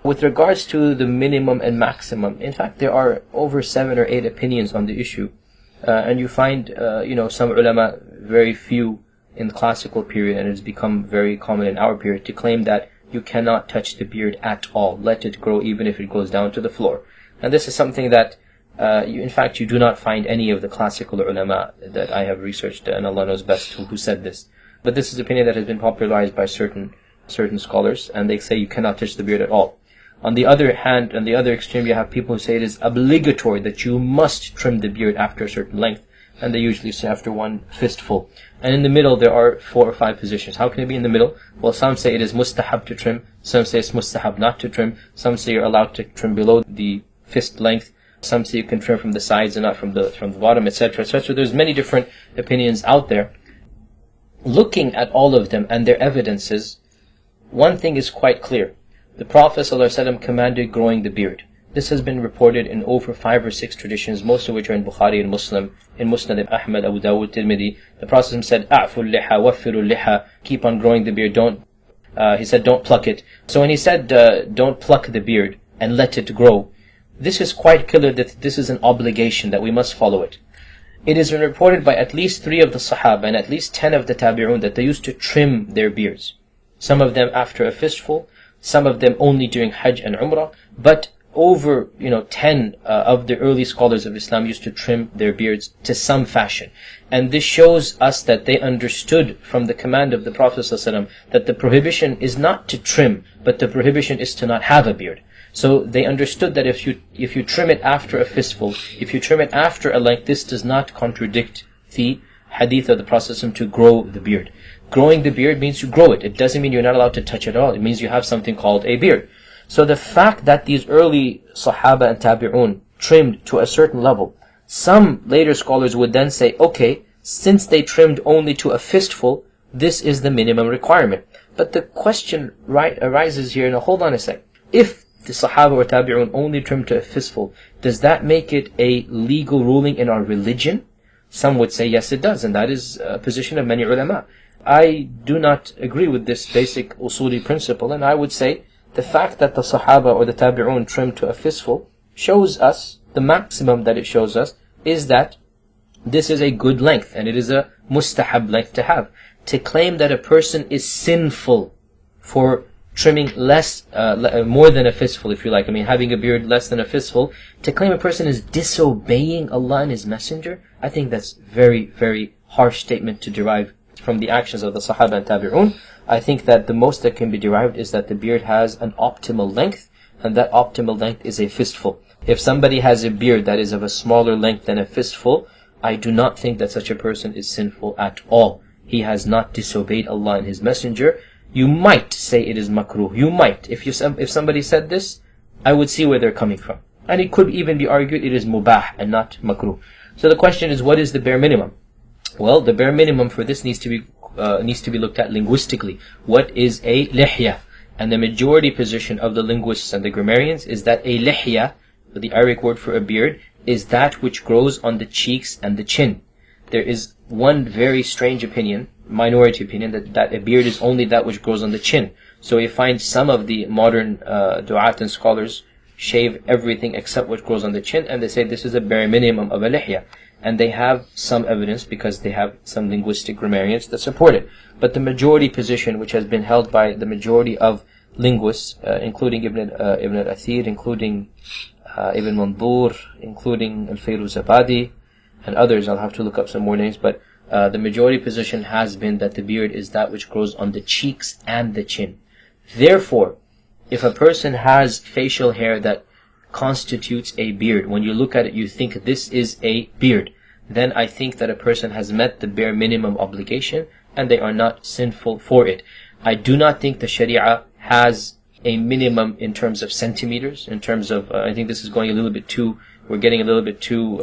With regards to the minimum and maximum, in fact, there are over 7 or 8 opinions on the issue. And you find, some ulama, very few in the classical period, and it's become very common in our period, to claim that you cannot touch the beard at all. Let it grow even if it goes down to the floor. And this is something that, in fact, you do not find any of the classical ulama that I have researched, and Allah knows best who said this. But this is an opinion that has been popularized by certain scholars, and they say you cannot touch the beard at all. On the other hand, on the other extreme, you have people who say it is obligatory that you must trim the beard after a certain length, and they usually say after one fistful. And in the middle, there are 4 or 5 positions. How can it be in the middle? Well, some say it is mustahab to trim, some say it's mustahab not to trim, some say you're allowed to trim below the fist length, some say you can trim from the sides and not from the bottom, etc., etc. There's many different opinions out there. Looking at all of them and their evidences, one thing is quite clear. The Prophet ﷺ commanded growing the beard. This has been reported in over 5 or 6 traditions, most of which are in Bukhari and Muslim, in Musnad of Ahmad, Abu Dawud, Tirmidhi. The Prophet said, "A'ful liha, waffiru liha," keep on growing the beard. He said, don't pluck it. So when he said, don't pluck the beard and let it grow, this is quite clear that this is an obligation, that we must follow it. It is reported by at least 3 of the Sahaba and at least 10 of the Tabi'un that they used to trim their beards. Some of them after a fistful, some of them only during Hajj and Umrah, but over 10 of the early scholars of Islam used to trim their beards to some fashion. And this shows us that they understood from the command of the Prophet ﷺ that the prohibition is not to trim, but the prohibition is to not have a beard. So they understood that if you trim it after a fistful, if you trim it after a length, this does not contradict the hadith of the Prophet ﷺ to grow the beard. Growing the beard means you grow it. It doesn't mean you're not allowed to touch it at all. It means you have something called a beard. So the fact that these early Sahaba and Tabi'un trimmed to a certain level, some later scholars would then say, okay, since they trimmed only to a fistful, this is the minimum requirement. But the question arises here, now hold on a sec. If the Sahaba or Tabi'un only trimmed to a fistful, does that make it a legal ruling in our religion? Some would say yes, it does, and that is a position of many ulama. I do not agree with this basic usuli principle, and I would say the fact that the Sahaba or the Tabi'un trimmed to a fistful shows us, the maximum that it shows us, is that this is a good length, and it is a mustahab length to have. To claim that a person is sinful for trimming more than a fistful, if you like, having a beard less than a fistful, to claim a person is disobeying Allah and His Messenger, I think that's very, very harsh statement to derive from the actions of the Sahaba and Tabi'un. I think that the most that can be derived is that the beard has an optimal length, and that optimal length is a fistful. If somebody has a beard that is of a smaller length than a fistful, I do not think that such a person is sinful at all. He has not disobeyed Allah and His Messenger. You might say it is makruh. You might. If somebody said this, I would see where they're coming from. And it could even be argued it is mubah and not makruh. So the question is, what is the bare minimum? Well, the bare minimum for this needs to be looked at linguistically. What is a lihya? And the majority position of the linguists and the grammarians is that a lihya, the Arabic word for a beard, is that which grows on the cheeks and the chin. There is one very strange opinion, minority opinion, that a beard is only that which grows on the chin. So you find some of the modern du'at and scholars shave everything except what grows on the chin, and they say this is a bare minimum of a lihya. And they have some evidence because they have some linguistic grammarians that support it. But the majority position, which has been held by the majority of linguists, including Ibn al-Athir, including Ibn Mandur, including al-Fayruzabadi, and others, I'll have to look up some more names, but the majority position has been that the beard is that which grows on the cheeks and the chin. Therefore, if a person has facial hair that constitutes a beard, when you look at it you think this is a beard, then I think that a person has met the bare minimum obligation and they are not sinful for it. I do not think the Sharia has a minimum in terms of centimeters, in terms of, I think this is going a little bit too, we're getting a little bit too,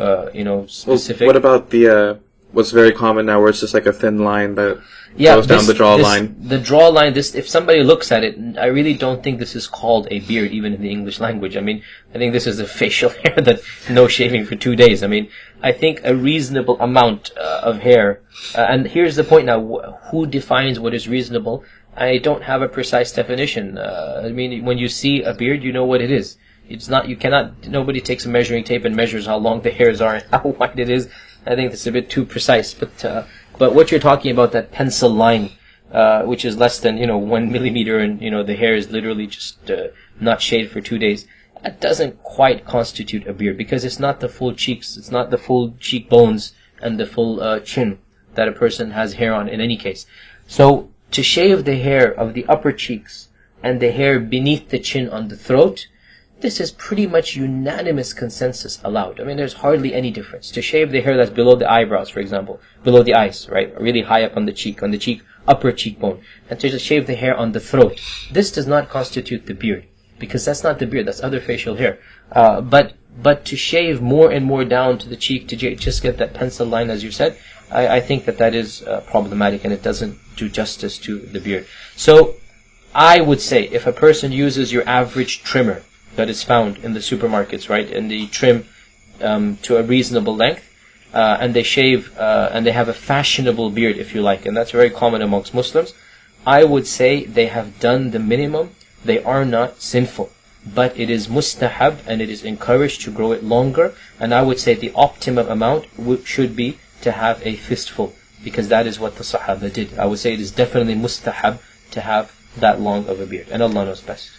specific. Well, what about the, what's very common now where it's just like a thin line that goes down the jawline? The jawline, if somebody looks at it, I really don't think this is called a beard, even in the English language. I think this is a facial hair that no shaving for 2 days. I think a reasonable amount of hair, and here's the point now, who defines what is reasonable? I don't have a precise definition. I mean, when you see a beard, you know what it is. It's not, you cannot, nobody takes a measuring tape and measures how long the hairs are and how white it is. I think that's a bit too precise. But what you're talking about, that pencil line, which is less than, 1 millimeter, and, the hair is literally just not shaved for 2 days, that doesn't quite constitute a beard, because it's not the full cheeks, it's not the full cheekbones and the full chin that a person has hair on in any case. So, to shave the hair of the upper cheeks and the hair beneath the chin on the throat, this is pretty much unanimous consensus allowed. I mean, there's hardly any difference. To shave the hair that's below the eyebrows, for example, below the eyes, right, really high up on the cheek, upper cheekbone, and to just shave the hair on the throat, this does not constitute the beard, because that's not the beard, that's other facial hair. But to shave more and more down to the cheek to just get that pencil line, as you said, I think that is problematic, and it doesn't do justice to the beard. So, I would say, if a person uses your average trimmer that is found in the supermarkets, right, and they trim to a reasonable length, and they shave, and they have a fashionable beard, if you like, and that's very common amongst Muslims, I would say they have done the minimum. They are not sinful, but it is mustahab, and it is encouraged to grow it longer, and I would say the optimum amount should be to have a fistful, because that is what the Sahaba did. I would say it is definitely mustahab to have that long of a beard, and Allah knows best.